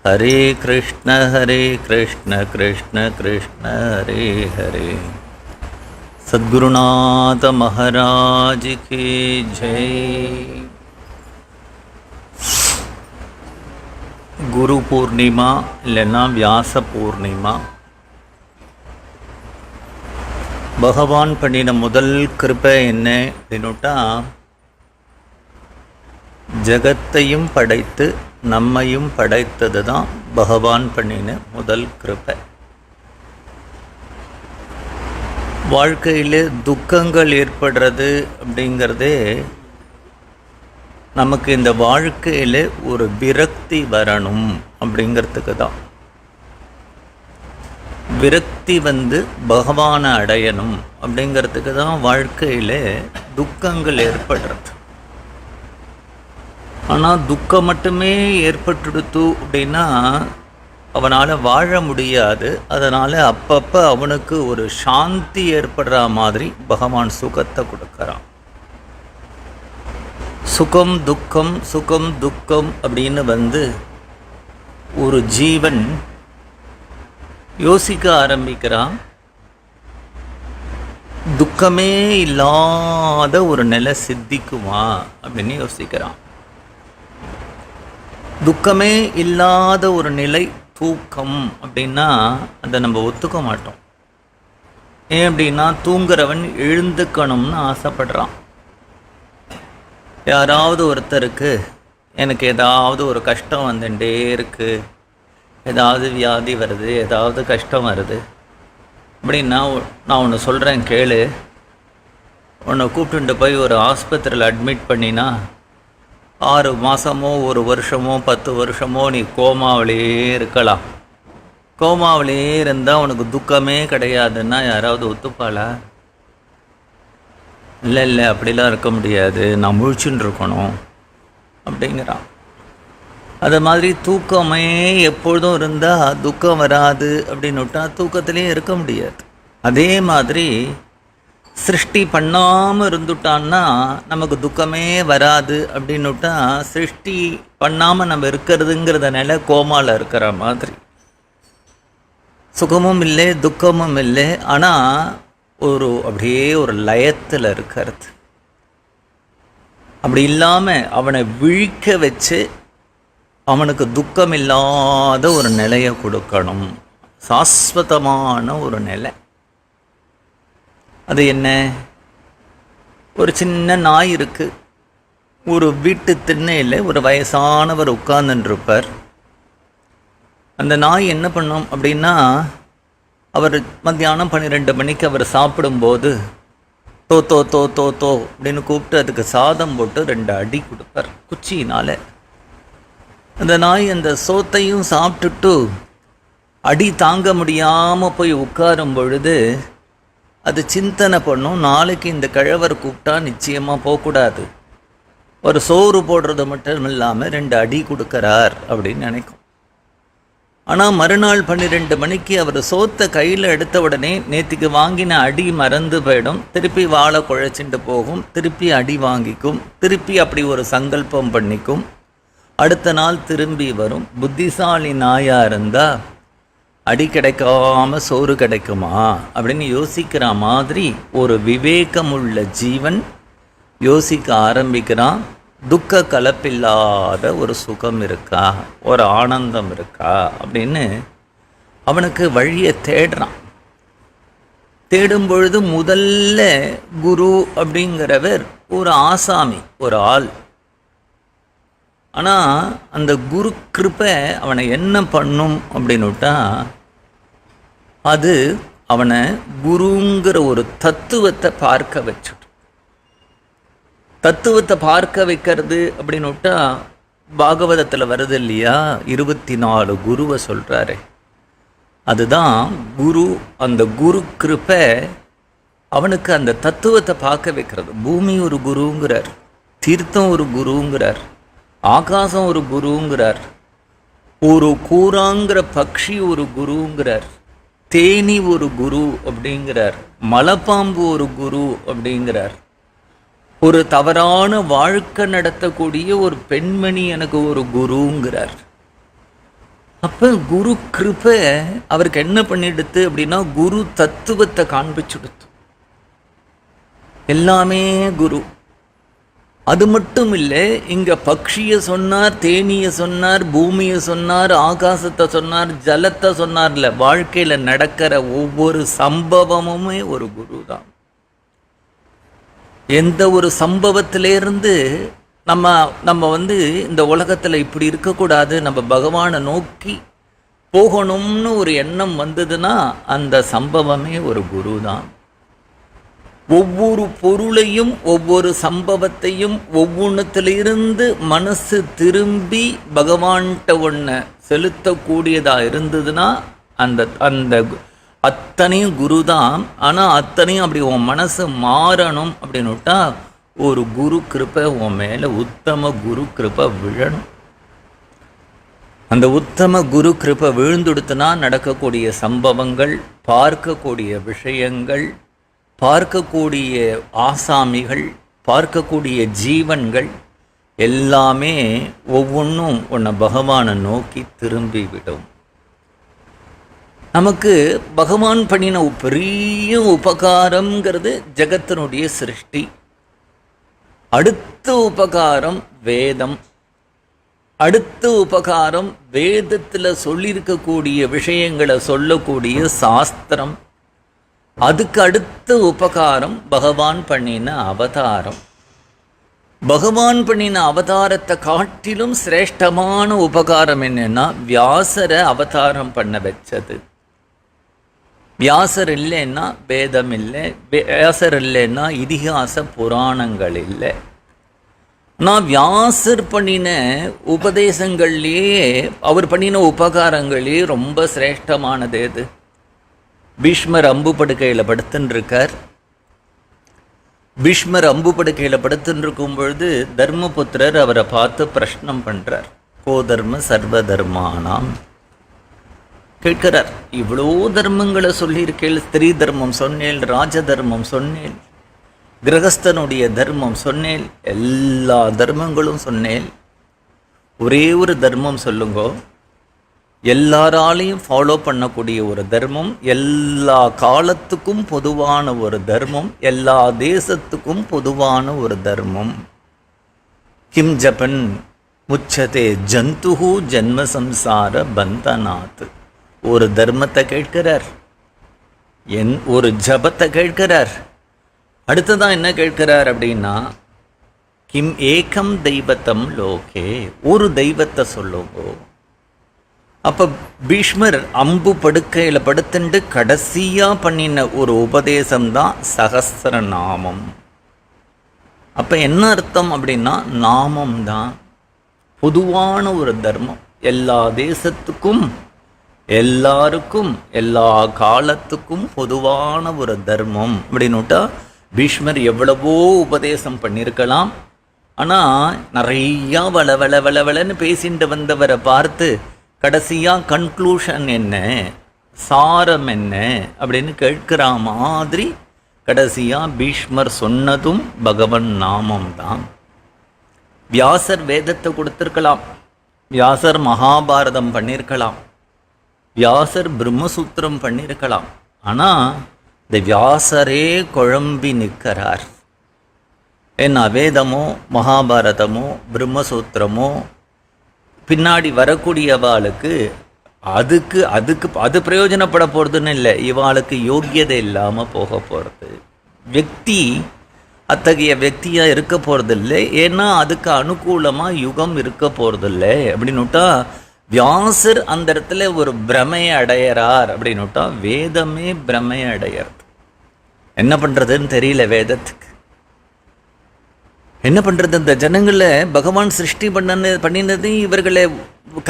हरे कृष्ण कृष्ण कृष्ण हरे हरे। सद्गुरुनाथ महाराज की जय। गुरु पूर्णिमा இல்லைன்னா வியாச பூர்ணிமா. பகவான் பண்ணின முதல் கிருபை என்ன அப்படின்னுட்டா, ஜகத்தையும் படைத்து நம்மையும் படைத்தது தான் பகவான் பண்ணின முதல் கிருபை. வாழ்க்கையில் துக்கங்கள் ஏற்படுறது அப்படிங்கிறதே நமக்கு இந்த வாழ்க்கையில் ஒரு விரக்தி வரணும் அப்படிங்கிறதுக்கு தான். விரக்தி பகவானை அடையணும் அப்படிங்கிறதுக்கு தான் வாழ்க்கையில் துக்கங்கள் ஏற்படுறது. ஆனால் துக்கம் மட்டுமே ஏற்பட்டுடுத்து அப்படின்னா அவனால் வாழ முடியாது. அதனால் அப்பப்போ அவனுக்கு ஒரு சாந்தி ஏற்படுற மாதிரி பகவான் சுகத்தை கொடுக்குறான். சுகம் துக்கம் சுகம் துக்கம் அப்படின்னு ஒரு ஜீவன் யோசிக்க ஆரம்பிக்கிறான். துக்கமே இல்லாத ஒரு நிலை சித்திக்குமா அப்படின்னு யோசிக்கிறான். துக்கமே இல்லாத ஒரு நிலை தூக்கம் அப்படின்னா அதை நம்ம ஒத்துக்க மாட்டோம். ஏன் அப்படின்னா தூங்குறவன் எழுந்துக்கணும்னு ஆசைப்படுறான். யாராவது ஒருத்தருக்கு எனக்கு ஏதாவது ஒரு கஷ்டம் வந்துட்டே இருக்குது, ஏதாவது வியாதி வருது, ஏதாவது கஷ்டம் வருது அப்படின்னா நான் ஒன்று சொல்கிறேன் கேளு, உன்னை கூப்பிட்டுட்டு போய் ஒரு ஆஸ்பத்திரியில் அட்மிட் பண்ணினா 6 மாதமோ 1 வருஷமோ 10 வருஷமோ நீ கோமாவிலே இருக்கலாம். கோமாவிலே இருந்தால் உனக்கு துக்கமே கிடையாதுன்னா யாராவது ஒத்துப்பாளா? இல்லை அப்படிலாம் இருக்க முடியாது, நான் முழிச்சுன்னு இருக்கணும் அப்படிங்கிறான். அது மாதிரி தூக்கமே எப்பொழுதும் இருந்தால் துக்கம் வராது அப்படின்னுட்டா தூக்கத்திலே இருக்க முடியாது. அதே மாதிரி சிருஷ்டி பண்ணாமல் இருந்துட்டான்னா நமக்கு துக்கமே வராது அப்படின்னுட்டா சிருஷ்டி பண்ணாமல் நம்ம இருக்கிறதுங்கிறத நிலை கோமாவில் இருக்கிற மாதிரி. சுகமும் இல்லை துக்கமும் இல்லை, ஆனால் அப்படியே ஒரு லயத்தில் இருக்கிறது. அப்படி இல்லாமல் அவனை விழிக்க வச்சு அவனுக்கு துக்கம் இல்லாத ஒரு நிலையை கொடுக்கணும், சாஸ்வதமான ஒரு நிலை. அது என்ன? ஒரு சின்ன நாய் இருக்குது. ஒரு வீட்டு திண்ணையில் ஒரு வயசானவர் உட்கார்ந்துருப்பார். அந்த நாய் என்ன பண்ணும் அப்படின்னா, அவர் மத்தியானம் 12 மணிக்கு அவர் சாப்பிடும்போது தோ தோ தோ தோ தோ அப்படின்னு கூப்பிட்டு அதுக்கு சாதம் போட்டு 2 அடி கொடுப்பார் குச்சியினால். அந்த நாய் அந்த சோத்தையும் சாப்பிட்டுட்டு அடி தாங்க முடியாமல் போய் உட்காரும் பொழுது அது சிந்தனை பண்ணும், நாளைக்கு இந்த கிழவர் கூப்பிட்டா நிச்சயமாக போகக்கூடாது, ஒரு சோறு போடுறது மட்டும் இல்லாமல் 2 அடி கொடுக்குறார் அப்படின்னு நினைக்கும். ஆனால் மறுநாள் 12 மணிக்கு அவர் சோத்தை கையில் எடுத்த உடனே நேற்றுக்கு வாங்கின அடி மறந்து போயிடும், திருப்பி வாழை குழைச்சிட்டு போகும், திருப்பி அடி வாங்கிக்கும், திருப்பி அப்படி ஒரு சங்கல்பம் பண்ணிக்கும், அடுத்த நாள் திரும்பி வரும். புத்திசாலி நாயாக இருந்தால் அடி கிடைக்காம சோறு கிடைக்குமா அப்படின்னு யோசிக்கிற மாதிரி ஒரு விவேகமுள்ள ஜீவன் யோசிக்க ஆரம்பிக்கிறான். துக்க கலப்பில்லாத ஒரு சுகம் இருக்கா, ஒரு ஆனந்தம் இருக்கா அப்படின்னு அவனுக்கு வழியை தேடுறான். தேடும் பொழுது முதல்ல குரு அப்படிங்கிறவர் ஒரு ஆசாமி, ஒரு ஆள். ஆனால் அந்த குரு கிருபை அவனை என்ன பண்ணும் அப்படின்னுட்டா, அது அவனை குருங்கிற ஒரு தத்துவத்தை பார்க்க வச்சுட்டு. தத்துவத்தை பார்க்க வைக்கிறது அப்படின்னுட்டா பாகவதத்தில் வருது இல்லையா, 24 குருவை சொல்கிறாரு. அதுதான் குரு. அந்த குரு கிருபை அவனுக்கு அந்த தத்துவத்தை பார்க்க வைக்கிறது. பூமி ஒரு குருங்கிறார், தீர்த்தம் ஒரு குருங்கிறார், ஆகாசம் ஒரு குருங்கிறார், ஒரு கூராங்கிற பக்ஷி ஒரு குருங்கிறார், தேனி ஒரு குரு அப்படிங்கிறார், மலைப்பாம்பு ஒரு குரு அப்படிங்கிறார், ஒரு தவறான வாழ்க்கை நடத்தக்கூடிய ஒரு பெண்மணி எனக்கு ஒரு குருங்கிறார். அப்போ குரு கிருபை அவருக்கு என்ன பண்ணிடுத்து அப்படின்னா குரு தத்துவத்தை காண்பிச்சுடுத்து. எல்லாமே குரு. அது மட்டும் இல்லை, இங்கே பக்ஷியை சொன்னார், தேனியை சொன்னார், பூமியை சொன்னார், ஆகாசத்தை சொன்னார், ஜலத்தை சொன்னார்ல. வாழ்க்கையில் நடக்கிற ஒவ்வொரு சம்பவமுமே ஒரு குரு தான். எந்த ஒரு சம்பவத்திலேருந்து நம்ம இந்த உலகத்தில் இப்படி இருக்கக்கூடாது, நம்ம பகவானை நோக்கி போகணும்னு ஒரு எண்ணம் வந்ததுன்னா அந்த சம்பவமே ஒரு குரு தான். ஒவ்வொரு பொருளையும் ஒவ்வொரு சம்பவத்தையும் ஒவ்வொன்றத்திலிருந்து மனசு திரும்பி பகவான்கிட்ட ஒன்று செலுத்தக்கூடியதாக இருந்ததுன்னா அந்த அந்த அத்தனையும் குரு தான். ஆனால் அத்தனையும் அப்படி உன் மனசு மாறணும் அப்படின்னுட்டா ஒரு குரு கிருப்பை உன் மேலே உத்தம குரு கிருப்பை விழணும். அந்த உத்தம குரு கிருப்பை விழுந்துடுத்துனா நடக்கக்கூடிய சம்பவங்கள், பார்க்கக்கூடிய விஷயங்கள், பார்க்கக்கூடிய ஆசாமிகள், பார்க்கக்கூடிய ஜீவன்கள் எல்லாமே ஒவ்வொன்றும் உன்னை பகவானை நோக்கி திரும்பிவிடும். நமக்கு பகவான் பண்ணின பெரிய உபகாரங்கிறது ஜகத்தினுடைய சிருஷ்டி. அடுத்த உபகாரம் வேதம். அடுத்த உபகாரம் வேதத்தில் சொல்லியிருக்கக்கூடிய விஷயங்களை சொல்லக்கூடிய சாஸ்திரம். அதுக்கு அடுத்த உபகாரம் பகவான் பண்ணின அவதாரம். பகவான் பண்ணின அவதாரத்தை காட்டிலும் சிரேஷ்டமான உபகாரம் என்னன்னா வியாசரை அவதாரம் பண்ண வச்சது. வியாசர் இல்லைன்னா வேதம் இல்லை, வியாசர் இல்லைன்னா இதிகாச புராணங்கள் இல்லை. நான் வியாசர் பண்ணின உபதேசங்கள்லேயே, அவர் பண்ணின உபகாரங்களே ரொம்ப சிரேஷ்டமானது எது? பீஷ்மர் அம்பு படுக்கையில் படுத்துருக்கார். பீஷ்மர் அம்பு படுக்கையில் படுத்துருக்கும் பொழுது தர்மபுத்திரர் அவரை பார்த்து பிரஷ்னம் பண்ணுறார். கோ தர்ம சர்வ தர்மானாம் கேட்கிறார். இவ்வளோ தர்மங்களை சொல்லியிருக்கேள். ஸ்திரீ தர்மம் சொன்னேன், ராஜ தர்மம் சொன்னேன், கிரகஸ்தனுடைய தர்மம் சொன்னேன், எல்லா தர்மங்களும் சொன்னேன். ஒரே ஒரு தர்மம் சொல்லுங்கோ, எல்லாராலையும் ஃபாலோ பண்ணக்கூடிய ஒரு தர்மம், எல்லா காலத்துக்கும் பொதுவான ஒரு தர்மம், எல்லா தேசத்துக்கும் பொதுவான ஒரு தர்மம். கிம் ஜபன் முச்சதே ஜந்துஹு ஜன்ம சம்சார பந்தநாத். ஒரு தர்மத்தை கேட்கிறார், ஒரு ஜபத்தை கேட்கிறார். அடுத்ததான் என்ன கேட்கிறார் அப்படின்னா கிம் ஏகம் தெய்வத்தம் லோகே, ஒரு தெய்வத்தை சொல்லுங்கோ. அப்போ பீஷ்மர் அம்பு படுக்கையில் படுத்துண்டு கடைசியாக பண்ணின ஒரு உபதேசம்தான் சகஸ்ரநாமம். அப்போ என்ன அர்த்தம் அப்படின்னா நாமம் தான் பொதுவான ஒரு தர்மம். எல்லா தேசத்துக்கும், எல்லாருக்கும், எல்லா காலத்துக்கும் பொதுவான ஒரு தர்மம் அப்படின்னுட்டா பீஷ்மர் எவ்வளவோ உபதேசம் பண்ணியிருக்கலாம். ஆனால் நிறையா வளன்னு பேசிட்டு வந்தவரை பார்த்து கடைசியாக கன்க்ளூஷன் என்ன, சாரம் என்ன அப்படின்னு கேட்கிற மாதிரி கடைசியாக பீஷ்மர் சொன்னதும் பகவன் நாமம் தான். வியாசர் வேதத்தை கொடுத்துருக்கலாம், வியாசர் மகாபாரதம் பண்ணியிருக்கலாம், வியாசர் பிரம்மசூத்திரம் பண்ணியிருக்கலாம். ஆனால் இந்த வியாசரே குழம்பி நிற்கிறார். ஏன்னா வேதமோ மகாபாரதமோ பிரம்மசூத்திரமோ பின்னாடி வரக்கூடியவாளுக்கு அது பிரயோஜனப்பட போகிறதுன்னு இல்லை, இவாளுக்கு யோக்கியதை இல்லாமல் போக போகிறது. వ్యక్తి அத்தகைய వ్యక్தியாக இருக்க போகிறதில்லை. ஏன்னா அதுக்கு அனுகூலமாக யுகம் இருக்க போகிறதில்லை அப்படின்னுட்டா வியாசர் அந்த இடத்துல ஒரு பிரமையை அடையிறார். அப்படின்னுட்டா வேதமே பிரமையை அடையிறது. என்ன பண்ணுறதுன்னு தெரியல வேதத்துக்கு. என்ன பண்ணுறது? இந்த ஜனங்களை பகவான் சிருஷ்டி பண்ணினது இவர்களை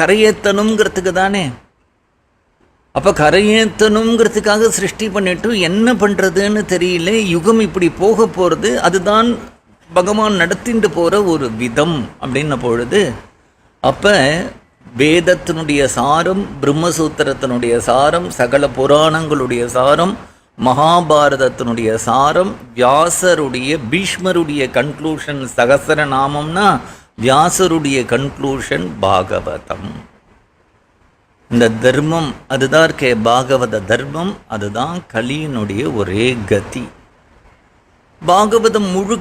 கரையேற்றணுங்கிறதுக்கு தானே. அப்போ கரையேற்றணுங்கிறதுக்காக சிருஷ்டி பண்ணிட்டு என்ன பண்ணுறதுன்னு தெரியல. யுகம் இப்படி போக போகிறது, அதுதான் பகவான் நடத்திட்டு போகிற ஒரு விதம் அப்படின்ன பொழுது அப்போ வேதத்தினுடைய சாரம், பிரம்மசூத்திரத்தினுடைய சாரம், சகல புராணங்களுடைய சாரம், மகாபாரதத்தினுடைய சாரம், வியாசருடைய பீஷ்மருடைய கன்க்ளூஷன் சகஸ்ரநாமம்னா வியாசருடைய கன்க்ளூஷன் பாகவதம். இந்த தர்மம் அதுதான் இருக்கே, பாகவத தர்மம், அதுதான் கலியினுடைய ஒரே கதி. பாகவதம் முழு